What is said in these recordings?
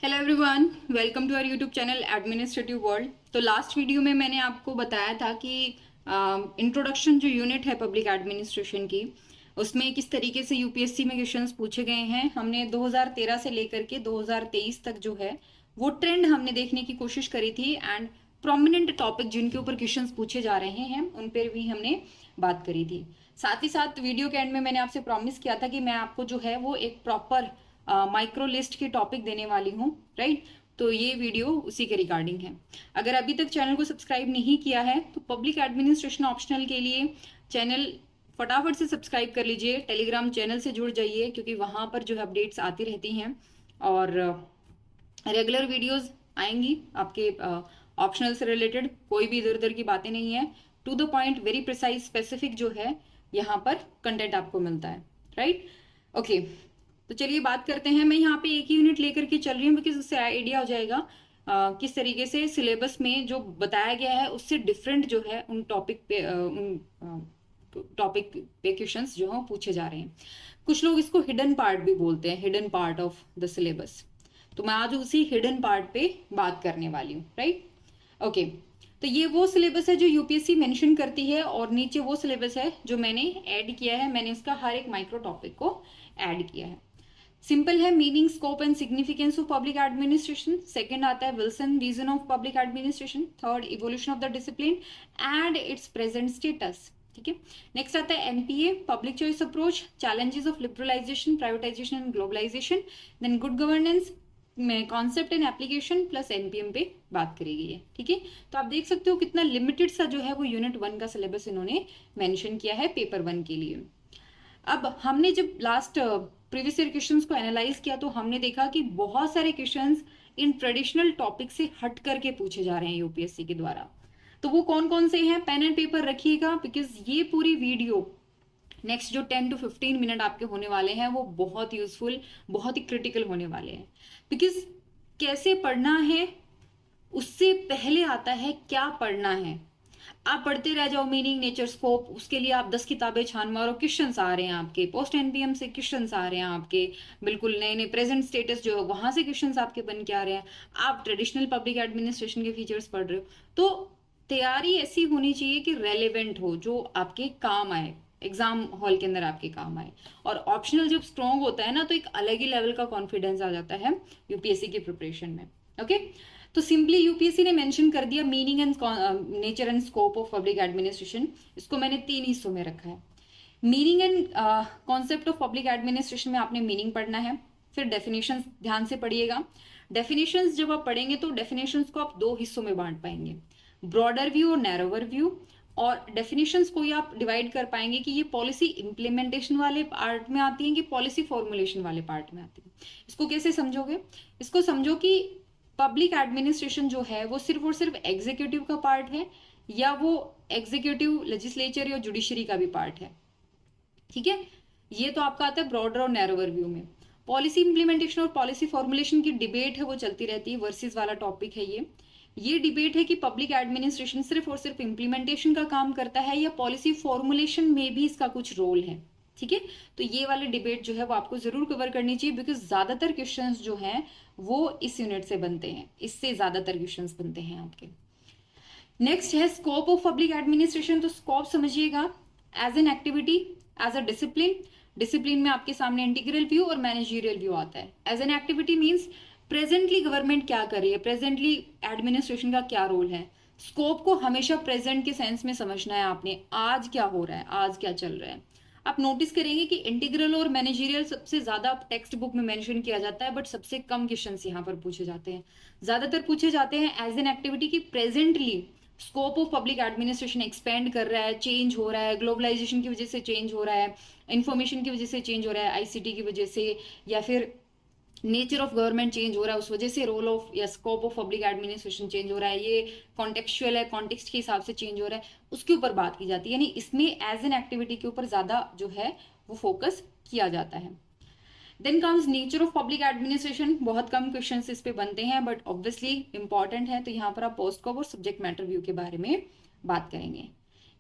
Hello everyone, welcome to our YouTube channel administrative world. तो last video में मैंने आपको बताया था कि इंट्रोडक्शन जो यूनिट है पब्लिक एडमिनिस्ट्रेशन की, उसमें किस तरीके से यूपीएससी में क्वेश्चंस पूछे गए हैं। हमने 2013 से लेकर के 2023 तक जो है वो ट्रेंड हमने देखने की कोशिश करी थी एंड प्रोमिनेंट टॉपिक जिनके ऊपर क्वेश्चंस पूछे जा रहे हैं उन पर भी हमने बात करी थी। साथ ही साथ वीडियो के एंड में मैंने आपसे प्रॉमिस किया था कि मैं आपको जो है वो एक प्रॉपर माइक्रो लिस्ट की टॉपिक देने वाली हूँ, राइट। तो ये वीडियो उसी के रिगार्डिंग है। अगर अभी तक चैनल को सब्सक्राइब नहीं किया है तो पब्लिक एडमिनिस्ट्रेशन ऑप्शनल के लिए चैनल फटाफट से सब्सक्राइब कर लीजिए। टेलीग्राम चैनल से जुड़ जाइए क्योंकि वहां पर जो है अपडेट्स आती रहती हैं और रेगुलर वीडियोस आएंगी आपके ऑप्शनल से रिलेटेड। कोई भी इधर उधर की बातें नहीं है, to the point, very precise, specific जो है यहाँ पर कंटेंट आपको मिलता है, राइट। ओके, तो चलिए बात करते हैं। मैं यहाँ पे एक ही यूनिट लेकर के चल रही हूँ बिकॉज उससे आइडिया हो जाएगा किस तरीके से सिलेबस में जो बताया गया है उससे डिफरेंट जो है उन टॉपिक पे क्वेश्चंस जो हैं पूछे जा रहे हैं। कुछ लोग इसको हिडन पार्ट भी बोलते हैं, hidden part of the syllabus. तो मैं आज उसी हिडन पार्ट पे बात करने वाली हूँ, राइट। ओके, तो ये वो सिलेबस है जो यूपीएससी मेंशन करती है और नीचे वो सिलेबस है जो मैंने ऐड किया है। मैंने इसका हर एक माइक्रो टॉपिक को ऐड किया है। सिंपल है, meaning, scope and significance of public administration. Second आता है Wilson vision of public administration. Third, evolution of the discipline and its present status. ठीक है। नेक्स्ट आता है NPA, public choice approach, challenges of liberalisation, privatisation and globalisation. Then good governance में concept and application plus NPM पे बात करी गई है। ठीक है। तो आप देख सकते हो कितना लिमिटेड सा जो है वो यूनिट 1 का सिलेबस इन्होंने मेंशन किया है पेपर 1 के लिए। अब हमने जब लास्ट प्रीवियस ईयर क्वेश्चंस को एनालाइज किया तो हमने देखा कि बहुत सारे क्वेश्चंस इन ट्रेडिशनल टॉपिक से हट करके पूछे जा रहे हैं यूपीएससी के द्वारा। तो वो कौन कौन से हैं, पेन एंड पेपर रखिएगा बिकॉज ये पूरी वीडियो नेक्स्ट जो 10 to 15 मिनट आपके होने वाले हैं वो बहुत यूजफुल, बहुत ही क्रिटिकल होने वाले हैं। बिकॉज कैसे पढ़ना है उससे पहले आता है क्या पढ़ना है। आप पढ़ते रह जाओ मीनिंग, नेचर, स्कोप, उसके लिए आप 10 किताबें छान मारो, क्वेश्चंस आ रहे हैं आपके पोस्ट एनपीएम से, क्वेश्चंस आ रहे हैं आपके बिल्कुल नए नए प्रेजेंट स्टेटस जो है वहां से क्वेश्चंस आपके बन के आ रहे हैं। आप ट्रेडिशनल पब्लिक एडमिनिस्ट्रेशन के फीचर्स पढ़ रहे हो तो तैयारी ऐसी होनी चाहिए कि रेलेवेंट हो, जो आपके काम आए, एग्जाम हॉल के अंदर आपके काम आए। और ऑप्शनल जब स्ट्रॉन्ग होता है ना तो एक अलग ही लेवल का कॉन्फिडेंस आ जाता है यूपीएससी की प्रिपरेशन में। ओके, तो सिंपली यूपीएससी ने मेंशन कर दिया meaning and nature and scope of public administration. इसको मैंने 3 हिस्सों में रखा है। Meaning and concept of public administration में आपने मीनिंग पढ़ना है, फिर डेफिनेशंस ध्यान से पढ़िएगा। डेफिनेशंस जब आप पढ़ेंगे तो डेफिनेशंस को आप 2 हिस्सों में बांट पाएंगे, ब्रॉडर व्यू और नैरोवर व्यू। और डेफिनेशंस को ही आप डिवाइड कर पाएंगे कि ये पॉलिसी इंप्लीमेंटेशन वाले पार्ट में आती है कि पॉलिसी फॉर्मुलेशन वाले पार्ट में आती है। इसको कैसे समझोगे? इसको समझो कि पब्लिक एडमिनिस्ट्रेशन जो है वो सिर्फ और सिर्फ एग्जीक्यूटिव का पार्ट है या वो एग्जीक्यूटिव, लेजिस्लेचर या जुडिशरी का भी पार्ट है। ठीक है, ये तो आपका आता है ब्रॉडर और नैरोवर व्यू में। पॉलिसी इंप्लीमेंटेशन और पॉलिसी फॉर्मुलेशन की डिबेट है वो चलती रहती है, वर्सेस वाला टॉपिक है ये डिबेट है कि पब्लिक एडमिनिस्ट्रेशन सिर्फ और सिर्फ इंप्लीमेंटेशन का काम करता है या पॉलिसी फॉर्मुलेशन में भी इसका कुछ रोल है। ठीक है, तो ये वाली डिबेट जो है वो आपको जरूर कवर करनी चाहिए बिकॉज ज्यादातर क्वेश्चंस जो हैं वो इस यूनिट से बनते हैं, इससे ज्यादातर क्वेश्चंस बनते हैं आपके। नेक्स्ट है स्कोप ऑफ पब्लिक एडमिनिस्ट्रेशन। तो स्कोप समझिएगा, as an activity, as a discipline. Discipline में आपके सामने इंटीग्रल व्यू और मैनेजरियल व्यू आता है। As an activity means presently government क्या कर रही है, प्रेजेंटली एडमिनिस्ट्रेशन का क्या रोल है। स्कोप को हमेशा प्रेजेंट के सेंस में समझना है आपने, आज क्या हो रहा है, आज क्या चल रहा है। आप नोटिस करेंगे कि इंटीग्रल और मैनेजरियल सबसे ज्यादा टेक्स्ट बुक में मेंशन किया जाता है बट सबसे कम क्वेश्चंस यहाँ पर पूछे जाते हैं। ज्यादातर पूछे जाते हैं एज एन एक्टिविटी की presently scope of public administration expand कर रहा है, चेंज हो रहा है, ग्लोबलाइजेशन की वजह से चेंज हो रहा है, इंफॉर्मेशन की वजह से चेंज हो रहा है, आईसीटी की वजह से, या फिर नेचर ऑफ गवर्नमेंट चेंज हो रहा है उस वजह से रोल ऑफ या scope of public administration change हो रहा है, ये कॉन्टेक्चुअल है, कॉन्टेक्स्ट के हिसाब से चेंज हो रहा है, उसके ऊपर बात की जाती है। यानी इसमें एज एन एक्टिविटी के ऊपर ज्यादा जो है वो फोकस किया जाता है। Then comes nature of public administration. बहुत कम क्वेश्चन इस पे बनते हैं बट ऑब्वियसली इंपॉर्टेंट है, तो यहाँ पर आप पोस्ट स्कोप और सब्जेक्ट मैटर व्यू के बारे में बात करेंगे।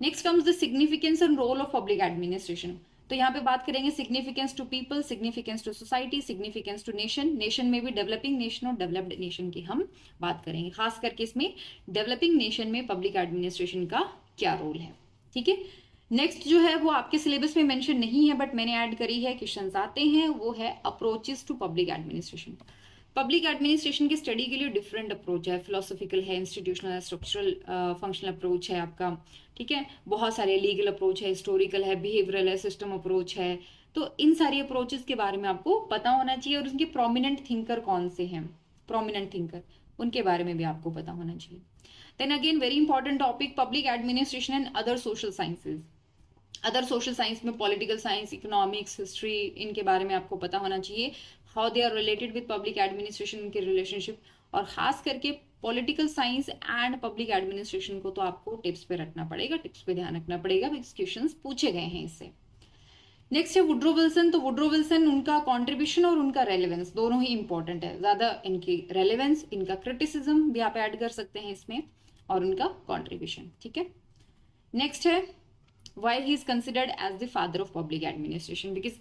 Next comes the significance and role of public administration. तो यहाँ पे बात करेंगे significance to people, significance to society, significance to nation, nation में भी डेवलपिंग नेशन और डेवलप्ड नेशन की हम बात करेंगे, खास करके इसमें डेवलपिंग नेशन में पब्लिक एडमिनिस्ट्रेशन का क्या रोल है। ठीक है, नेक्स्ट जो है वो आपके सिलेबस में मेंशन नहीं है बट मैंने ऐड करी है, क्वेश्चंस आते हैं, वो है approaches to public administration. Public administration की स्टडी के लिए डिफरेंट अप्रोच है, फिलोसॉफिकल है, इंस्टीट्यूशनल है, स्ट्रक्चरल फंक्शनल अप्रोच है आपका। ठीक है, बहुत सारे लीगल अप्रोच है, हिस्टोरिकल है, बिहेवियरल है, सिस्टम अप्रोच है। तो इन सारी अप्रोचेस के बारे में आपको पता होना चाहिए और उनके प्रोमिनेंट थिंकर कौन से हैं, प्रोमिनेंट थिंकर उनके बारे में भी आपको पता होना चाहिए। Then again very important topic, public administration and other social sciences. Other social science में पॉलिटिकल साइंस, इकोनॉमिक्स, हिस्ट्री, इनके बारे में आपको पता होना चाहिए, how they are related with public administration, इनके रिलेशनशिप। और खास करके political science and public administration को तो आपको टिप्स पे रखना पड़ेगा, टिप्स पे ध्यान रखना पड़ेगा, क्वेश्चन पूछे गए हैं इससे। नेक्स्ट है वुड्रो विल्सन। तो वुड्रो विल्सन, उनका कॉन्ट्रीब्यूशन और उनका रेलेवेंस दोनों ही इंपॉर्टेंट है, ज्यादा इनकी रेलेवेंस, इनका क्रिटिसिज्म भी आप ऐड कर सकते हैं इसमें, और उनका कॉन्ट्रीब्यूशन। ठीक है, नेक्स्ट है why he is considered as the father of public administration, because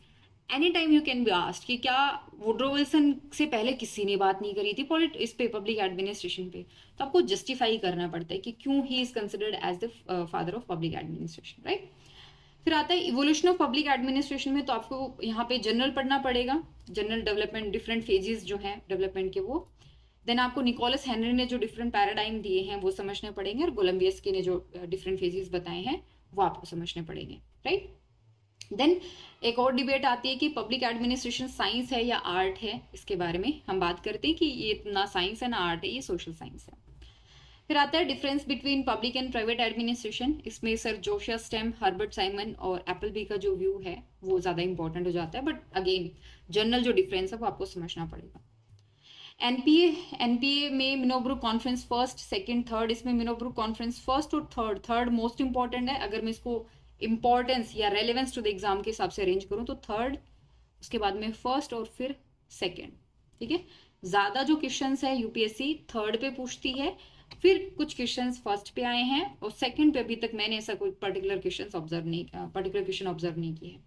anytime you can be asked कि क्या वुड्रो विल्सन से पहले किसी ने बात नहीं करी थी इस पे पब्लिक एडमिनिस्ट्रेशन पे, तो आपको जस्टिफाई करना पड़ता है कि क्यों he is considered as the father of public administration, right. फिर आता है इवोल्यूशन ऑफ पब्लिक एडमिनिस्ट्रेशन में, तो आपको यहाँ पे जनरल पढ़ना पड़ेगा, जनरल डेवलपमेंट, डिफरेंट फेजेस जो हैं डेवलपमेंट के वो। देन आपको निकोलस हेनरी ने जो डिफरेंट पैराडाइम दिए हैं वो समझने पड़ेंगे, और कोलम्बियस ने जो डिफरेंट फेजेस बताए हैं वो आपको समझने पड़ेंगे, राइट। देन एक और डिबेट आती है कि पब्लिक एडमिनिस्ट्रेशन साइंस है या आर्ट है, इसके बारे में हम बात करते हैं कि ये ना साइंस है ना आर्ट है, ये सोशल साइंस है। फिर आता है difference between public and private administration. इसमें sir Josiah Stamp, Herbert Simon और एप्पलबी का जो व्यू है वो ज्यादा इंपॉर्टेंट हो जाता है, बट अगेन जनरल जो डिफरेंस है वो आपको समझना पड़ेगा। एनपीए में Minnowbrook conference first, second, third, इसमें मिनोब्रुक कॉन्फ्रेंस फर्स्ट और थर्ड मोस्ट इंपॉर्टेंट है। अगर मैं इसको इंपॉर्टेंस या रेलेवेंस टू द एग्जाम के हिसाब से अरेंज करूं तो थर्ड, उसके बाद में फर्स्ट और फिर सेकंड। ठीक है, ज्यादा जो क्वेश्चंस है यूपीएससी थर्ड पे पूछती है, फिर कुछ क्वेश्चंस फर्स्ट पे आए हैं, और सेकंड पे अभी तक मैंने ऐसा कोई पर्टिकुलर क्वेश्चन ऑब्जर्व नहीं किया है।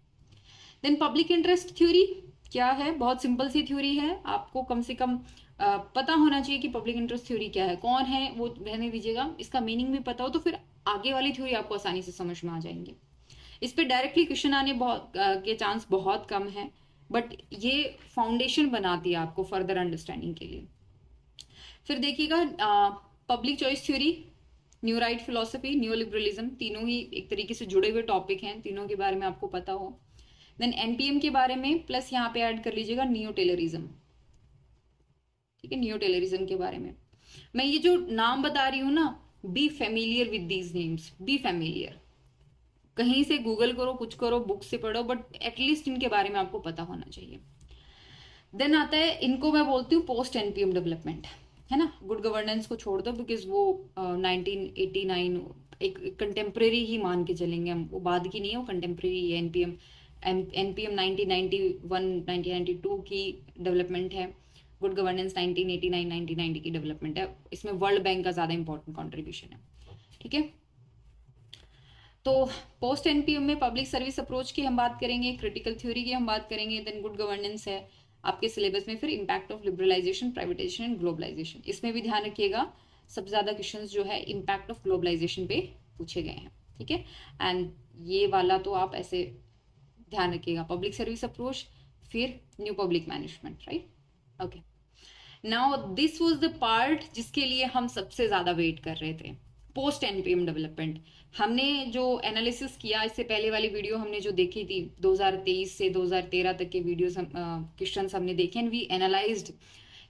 देन पब्लिक इंटरेस्ट थ्योरी क्या है, बहुत सिंपल सी थ्योरी है, आपको कम से कम पता होना चाहिए कि पब्लिक इंटरेस्ट थ्योरी क्या है, कौन है वो रहने दीजिएगा, इसका मीनिंग भी पता हो तो फिर आगे वाली थ्योरी आपको आसानी से समझ में आ जाएंगे। इस पे डायरेक्टली क्वेश्चन आने के चांस बहुत कम है, बट ये फाउंडेशन बनाती है आपको फर्दर अंडरस्टैंडिंग के लिए। फिर देखिएगा public choice theory, new right philosophy, new liberalism, तीनों ही एक तरीके से जुड़े हुए टॉपिक हैं, तीनों के बारे में आपको पता हो। देन एनपीएम के बारे में, प्लस यहाँ पे ऐड कर लीजिएगा नियो टेलरिज्म। ठीक है, नियो टेलरिज्म के बारे में मैं ये जो नाम बता रही हूँ ना, be familiar with these names, be familiar, कहीं से गूगल करो, कुछ करो, बुक से पढ़ो, बट एटलीस्ट इनके बारे में आपको पता होना चाहिए। देन आता है, इनको मैं बोलती हूँ पोस्ट एनपीएम डेवलपमेंट, है ना। गुड गवर्नेंस को छोड़ दो बिकॉज वो 1989 एक कंटेम्प्रेरी ही मान के चलेंगे हम, वो बाद की नहीं है, वो कंटेम्प्रेरी है। एनपीएम 1992 की डेवलपमेंट है, गुड गवर्नेंस 1989-1990 की डेवलपमेंट है, इसमें वर्ल्ड बैंक का ज्यादा इंपॉर्टेंट कॉन्ट्रीब्यूशन है। ठीक है, तो पोस्ट एनपीएम में पब्लिक सर्विस अप्रोच की हम बात करेंगे, क्रिटिकल थ्योरी की हम बात करेंगे, देन गुड गवर्नेंस है आपके सिलेबस में। फिर impact of liberalisation, privatisation and globalisation, इसमें भी ध्यान रखिएगा, सबसे ज्यादा क्वेश्चंस जो है इम्पैक्ट ऑफ ग्लोबलाइजेशन पे पूछे गए हैं। ठीक है, एंड ये वाला तो आप ऐसे ध्यान रखिएगा, पब्लिक सर्विस अप्रोच, फिर new public management, right. Okay, now this was the part जिसके लिए हम सबसे ज्यादा वेट कर रहे थे, पोस्ट एनपीएम डेवलपमेंट। हमने जो एनालिसिस किया, इससे पहले वाली वीडियो हमने जो देखी थी 2023 से 2013 तक के वीडियोस क्वेश्चंस हमने देखे, एंड वी एनालाइज्ड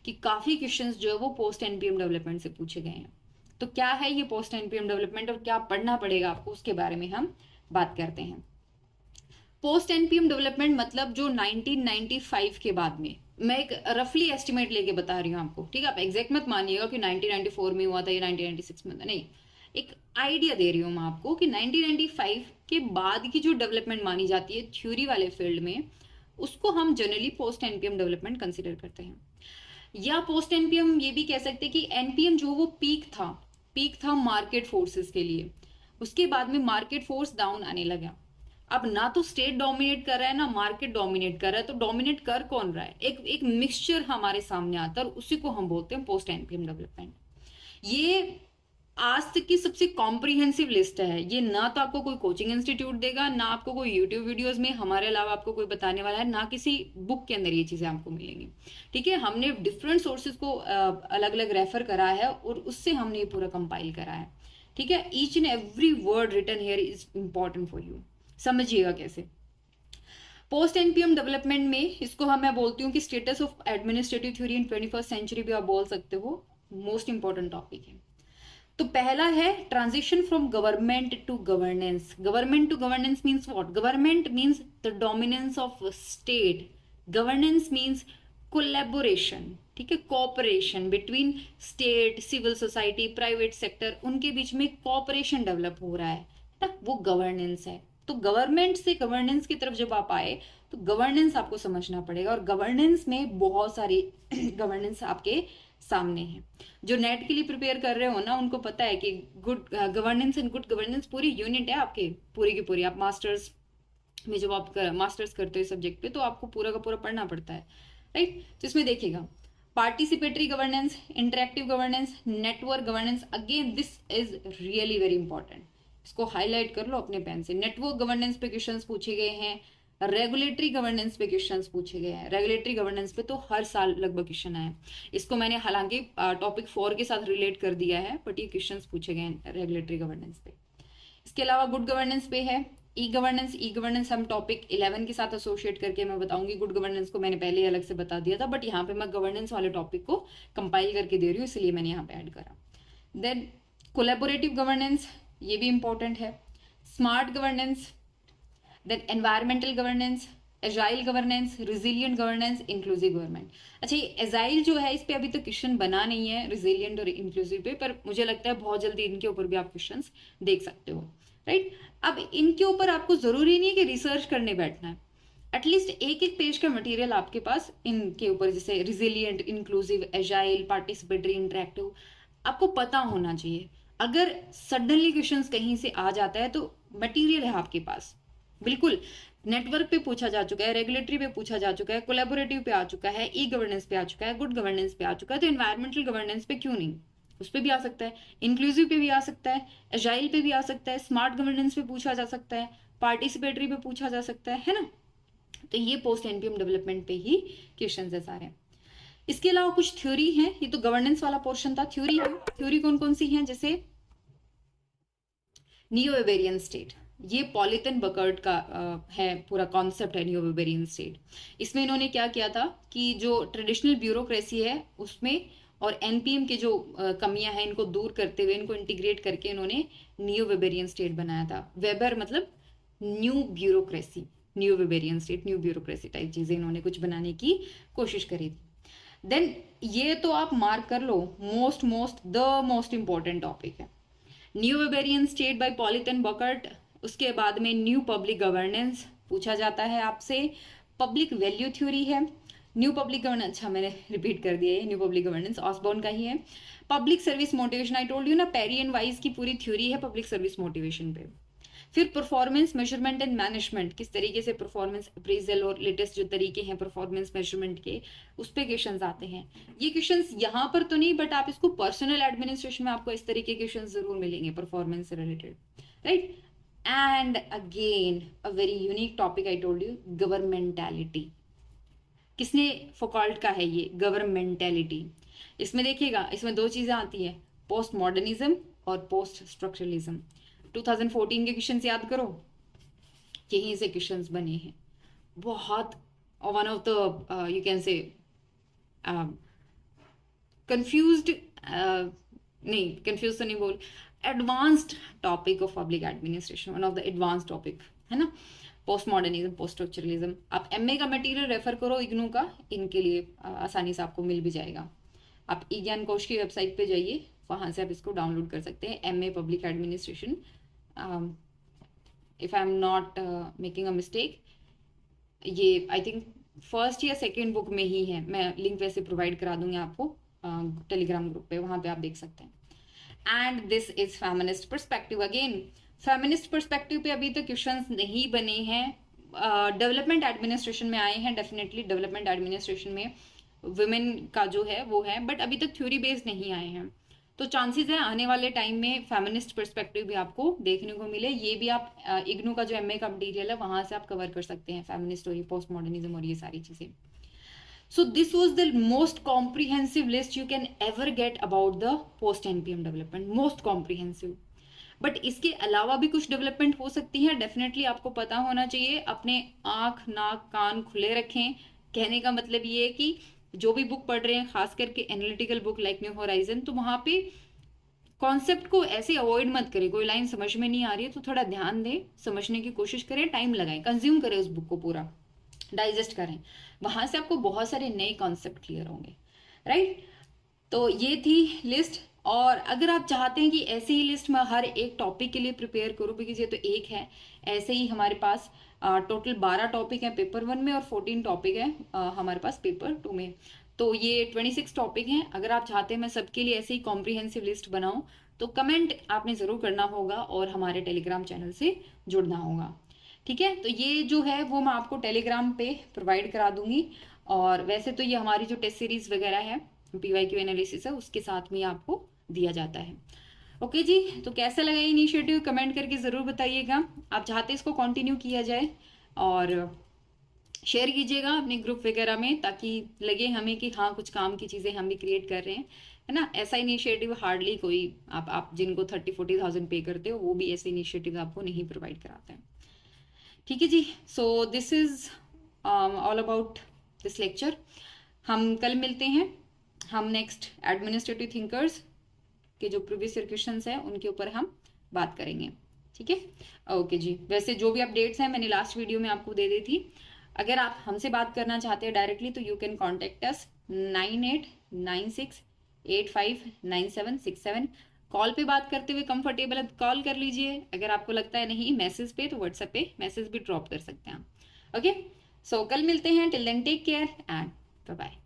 कि काफी क्वेश्चंस जो है वो पोस्ट एनपीएम डेवलपमेंट से पूछे गए हैं। तो क्या है ये पोस्ट एनपीएम डेवलपमेंट और क्या पढ़ना पड़ेगा आपको, उसके बारे में हम बात करते हैं। पोस्ट एनपीएम डेवलपमेंट मतलब जो 1995 के बाद में, मैं एक रफली एस्टिमेट लेके बता रही हूँ आपको, ठीक है, आप एग्जैक्ट मत मानिएगा कि 1994 में हुआ था या 1996 में था, नहीं, एक आइडिया दे रही हूँ मैं आपको कि 1995 के बाद की जो डेवलपमेंट मानी जाती है थ्योरी वाले फील्ड में, उसको हम generally post NPM development consider करते हैं। या पोस्ट एनपीएम ये भी कह सकते हैं कि एनपीएम जो वो पीक था मार्केट फोर्सेस के लिए, उसके बाद में मार्केट फोर्स डाउन आने लगा, अब ना तो स्टेट डोमिनेट कर रहा है ना मार्केट डोमिनेट कर रहा है, तो डोमिनेट कर कौन रहा है? एक मिक्सचर हमारे सामने आता है और उसी को हम बोलते हैं पोस्ट एनपीएम डेवलपमेंट। ये आज तक की सबसे कॉम्प्रिहेंसिव लिस्ट है। ये ना तो आपको कोई कोचिंग इंस्टीट्यूट देगा, ना आपको कोई यूट्यूब वीडियोस में हमारे अलावा आपको कोई बताने वाला है, ना किसी बुक के अंदर ये चीजें आपको मिलेंगी। ठीक है, हमने डिफरेंट सोर्सेज को अलग अलग रेफर करा है और उससे हमने ये पूरा कंपाइल करा है। ठीक है, each and every word written here is important for you. समझिएगा कैसे। पोस्ट एनपीएम डेवलपमेंट में इसको मैं बोलती हूँ कि status of administrative theory in 21st century भी आप बोल सकते हो। मोस्ट इंपॉर्टेंट टॉपिक है। तो पहला है transition from government to governance. Government to governance means what? Government means the dominance of state, governance means collaboration, ठीक है, cooperation between state, civil society, private sector, उनके बीच में कोऑपरेशन डेवलप हो रहा है ना, वो गवर्नेंस है। तो गवर्नमेंट से गवर्नेंस की तरफ जब आप आए तो गवर्नेंस आपको समझना पड़ेगा, और गवर्नेंस में बहुत सारी गवर्नेंस आपके सामने है। जो नेट के लिए प्रिपेयर कर रहे हो ना, उनको पता है कि good governance and good governance पूरी यूनिट है आपके, पूरी की पूरी। आप मास्टर्स में जब आप मास्टर्स करते हो सब्जेक्ट पे, तो आपको पूरा का पूरा पढ़ना पड़ता है, राइट। तो इसमें देखिएगा, participatory governance, interactive governance, network governance. Again this is really very important, इसको हाईलाइट कर लो अपने पेन से। नेटवर्क गवर्नेंस पे क्वेश्चंस पूछे गए हैं, रेगुलेटरी गवर्नेंस पे क्वेश्चंस पूछे गए हैं। रेगुलेटरी गवर्नेंस पे तो हर साल लगभग क्वेश्चन आए। इसको मैंने हालांकि टॉपिक 4 के साथ रिलेट कर दिया है, बट ये क्वेश्चंस पूछे गए हैं रेगुलेटरी गवर्नेंस पे। इसके अलावा गुड गवर्नेंस पे है। ई गवर्नेंस, ई गवर्नेंस हम टॉपिक 11 के साथ एसोसिएट करके मैं बताऊंगी। गुड गवर्नेंस को मैंने पहले अलग से बता दिया था, बट यहाँ पे मैं गवर्नेंस वाले टॉपिक को कंपाइल करके दे रही हूँ, इसलिए मैंने यहाँ पे ऐड करा। देन कोलैबोरेटिव गवर्नेंस, ये भी इंपॉर्टेंट है। Smart governance, then environmental governance, agile governance, resilient governance, inclusive government. अच्छा, ये एजाइल जो है इस पे अभी तक क्वेश्चन बना नहीं है, रिजिलियंट और इंक्लूसिव पे, पर मुझे लगता है बहुत जल्दी इनके ऊपर भी आप क्वेश्चन देख सकते हो, राइट। अब इनके ऊपर आपको जरूरी नहीं है कि रिसर्च करने बैठना है, एटलीस्ट एक एक पेज का मटेरियल आपके पास इनके ऊपर, जैसे resilient, inclusive, agile, participatory, interactive, आपको पता होना चाहिए। अगर सडनली क्वेश्चंस कहीं से आ जाता है तो मटेरियल है आपके पास, बिल्कुल। नेटवर्क पे पूछा जा चुका है, रेगुलेटरी पे पूछा जा चुका है, कोलैबोरेटिव पे आ चुका है, ई गवर्नेंस पे आ चुका है, गुड गवर्नेंस पे आ चुका है, तो एनवायरमेंटल गवर्नेंस पे क्यों नहीं? उस पर भी आ सकता है, इंक्लूसिव पे भी आ सकता है, एजाइल पे भी आ सकता है, स्मार्ट गवर्नेंस पे पूछा जा सकता है, पार्टिसिपेटरी पे पूछा जा सकता है ना। तो ये पोस्ट एनपीएम डेवलपमेंट पे ही क्वेश्चन है सारे। इसके अलावा कुछ थ्योरी है, ये तो गवर्नेंस वाला पोर्शन था। थ्योरी है, थ्योरी कौन कौन सी है? जैसे नियो वेबेरियन स्टेट, ये पॉलिटन बकर्ट का है, पूरा कॉन्सेप्ट है नियो वेबेरियन स्टेट। इसमें इन्होंने क्या किया था कि जो ट्रेडिशनल ब्यूरोक्रेसी है उसमें और एनपीएम के जो कमियां हैं इनको दूर करते हुए, इनको इंटीग्रेट करके इन्होंने नियो वेबेरियन स्टेट बनाया था। वेबर मतलब new bureaucracy, new Weberian state, new bureaucracy type चीजें इन्होंने कुछ बनाने की कोशिश करी थी। देन ये तो आप मार्क कर लो, मोस्ट इंपॉर्टेंट टॉपिक है न्यू वेबेरियन स्टेट बाय पॉलिटन बकर्ट। उसके बाद में न्यू पब्लिक गवर्नेंस पूछा जाता है आपसे। पब्लिक वैल्यू थ्योरी है, न्यू पब्लिक गवर्नेंस, अच्छा मैंने रिपीट कर दिया है, न्यू पब्लिक गवर्नेंस ऑसबॉर्न का ही है। Public service motivation, I told you ना, पेरी एंड वाइज की पूरी थ्योरी है पब्लिक सर्विस मोटिवेशन पे। फिर परफॉर्मेंस मेजरमेंट एंड मैनेजमेंट, किस तरीके से परफॉर्मेंस अप्रेजल और लेटेस्ट जो तरीके हैं परफॉर्मेंस मेजरमेंट के, उस पे क्वेश्चंस आते हैं। ये क्वेश्चंस यहाँ पर तो नहीं, बट आप इसको पर्सनल एडमिनिस्ट्रेशन में आपको इस तरीके के क्वेश्चंस जरूर मिलेंगे परफॉर्मेंस से related, right. And again a very unique topic I told you, governmentality. किसने फौकॉल्ट का है ये गवर्नमेंटैलिटी? इसमें देखिएगा, इसमें दो चीजें आती है, पोस्ट मॉडर्निज्म और पोस्ट स्ट्रक्चरलिज्म। 2014 के क्वेश्चंस याद करो, यहीं से क्वेश्चंस बने हैं। बहुत one of the you can say confused, नहीं कंफ्यूज तो नहीं बोल, advanced topic of public administration, one of the advance topic है ना, पोस्ट मॉडर्निज्म, पोस्ट स्ट्रक्चरलिज्म। आप एमए का मटेरियल रेफर करो इग्नू का, इनके लिए आसानी से आपको मिल भी जाएगा। आप ई ज्ञान कोश की वेबसाइट पे जाइए, वहां से आप इसको डाउनलोड कर सकते हैं, MA public administration. If I am not making a mistake, ये आई थिंक फर्स्ट या सेकेंड बुक में ही है। मैं लिंक वैसे प्रोवाइड करा दूंगी आपको टेलीग्राम ग्रुप पे, वहां पे आप देख सकते हैं। And this is feminist perspective. Again feminist perspective पे अभी तक क्वेश्चंस नहीं बने हैं। डेवलपमेंट एडमिनिस्ट्रेशन में आए हैं, डेफिनेटली डेवलपमेंट एडमिनिस्ट्रेशन में वुमेन का जो है वो है, बट अभी तक थ्योरी बेस्ड नहीं आए हैं। तो चांसेस है आने वाले टाइम में फेमिनिस्ट पर्सपेक्टिव भी आपको देखने को मिले। ये भी आप इग्नू का जो एमए का मटीरियल है वहां से आप कवर कर सकते हैं, फेमिनिस्ट और ये पोस्ट मॉडर्निज्म और ये सारी चीजें। So this was the most comprehensive list you can ever get about the post NPM development, most comprehensive. But इसके अलावा भी कुछ डेवलपमेंट हो सकती है, डेफिनेटली आपको पता होना चाहिए। अपने आंख नाक कान खुले रखें। कहने का मतलब ये है कि जो भी बुक पढ़ रहे हैं, खास करके analytical book like new horizon, तो वहां पे कॉन्सेप्ट को ऐसे अवॉइड मत करें। कोई लाइन समझ में नहीं आ रही है तो थोड़ा ध्यान दें, समझने की कोशिश करें, टाइम लगाएं, कंज्यूम करें उस बुक को, पूरा डाइजेस्ट करें। वहां से आपको बहुत सारे नए कॉन्सेप्ट क्लियर होंगे, राइट। तो ये थी लिस्ट। और अगर आप चाहते हैं कि ऐसे ही लिस्ट में हर एक टॉपिक के लिए प्रिपेयर करूँ, बिकॉज ये तो एक है, ऐसे ही हमारे पास टोटल 12 टॉपिक है पेपर 1 में और 14 टॉपिक है हमारे पास पेपर 2 में। तो ये 26 टॉपिक हैं। अगर आप चाहते हैं मैं सबके लिए ऐसे ही कॉम्प्रिहेंसिव लिस्ट बनाऊं तो कमेंट आपने ज़रूर करना होगा और हमारे टेलीग्राम चैनल से जुड़ना होगा, ठीक है। तो ये जो है वो मैं आपको टेलीग्राम पे प्रोवाइड करा दूंगी। और वैसे तो ये हमारी जो टेस्ट सीरीज वगैरह है, PYQ एनालिसिस है, उसके साथ में आपको दिया जाता है। ओके जी, तो कैसा लगा ये इनिशिएटिव कमेंट करके ज़रूर बताइएगा। आप चाहते इसको कंटिन्यू किया जाए और शेयर कीजिएगा अपने ग्रुप वगैरह में, ताकि लगे हमें कि हाँ कुछ काम की चीज़ें हम भी क्रिएट कर रहे हैं, है ना। ऐसा इनिशिएटिव हार्डली कोई आप जिनको 30-40,000 पे करते हो वो भी ऐसे इनिशिएटिव आपको नहीं प्रोवाइड कराते हैं, ठीक है जी। So this is all about this lecture. हम कल मिलते हैं। हम नेक्स्ट एडमिनिस्ट्रेटिव थिंकर्स के जो प्रीवियस ईयर क्वेश्चंस हैं उनके ऊपर हम बात करेंगे, ठीक है। ओके जी, वैसे जो भी अपडेट्स हैं मैंने लास्ट वीडियो में आपको दे दी थी। अगर आप हमसे बात करना चाहते हैं डायरेक्टली तो you can contact us 9896859767। Call पे बात करते हुए कंफर्टेबल है कॉल कर लीजिए। अगर आपको लगता है नहीं मैसेज पे, तो व्हाट्सएप पे मैसेज भी ड्रॉप कर सकते हैं। ओके, सो कल मिलते हैं। Till then take care and bye bye.